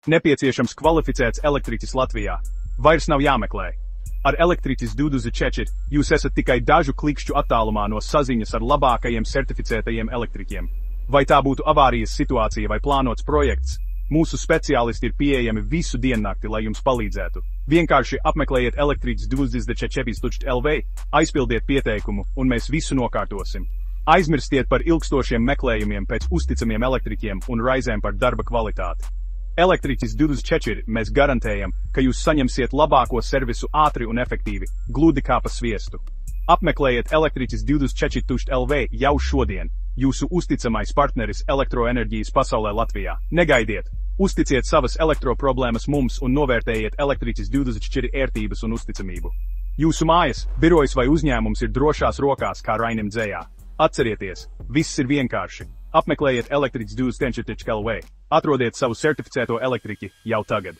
Nepieciešams kvalificēts elektriķis Latvijā. Vairs nav jāmeklē. Ar elektriķis 24 jūs esat tikai dažu klikšķu attālumā no saziņas ar labākajiem certificētajiem elektriķiem. Vai tā būtu avārijas situācija vai plānots projekts, mūsu speciālisti ir pieejami visu diennakti, lai jums palīdzētu. Vienkārši apmeklējiet elektriķis 24.lv, aizpildiet pieteikumu, un mēs visu nokārtosim. Aizmirstiet par ilgstošiem meklējumiem pēc uzticamiem elektriķiem un raizēm par darba kvalitāti. Elektriķis 24 mēs garantējam, ka jūs saņemsiet labāko servisu ātri un efektīvi, gludi kā pa sviestu. Apmeklējiet elektriķis 24.lv jau šodien, jūsu uzticamais partneris elektroenerģijas pasaulē Latvijā. Negaidiet! Uzticiet savas elektroproblēmas mums un novērtējiet elektriķis 24 ērtības un uzticamību. Jūsu mājas, birojas vai uzņēmums ir drošās rokās kā Rainim dzējā. Atcerieties, viss ir vienkārši. Apmeklējiet elektriķis 24.lv. Atrodiet savu certificēto elektriķi jau tagad.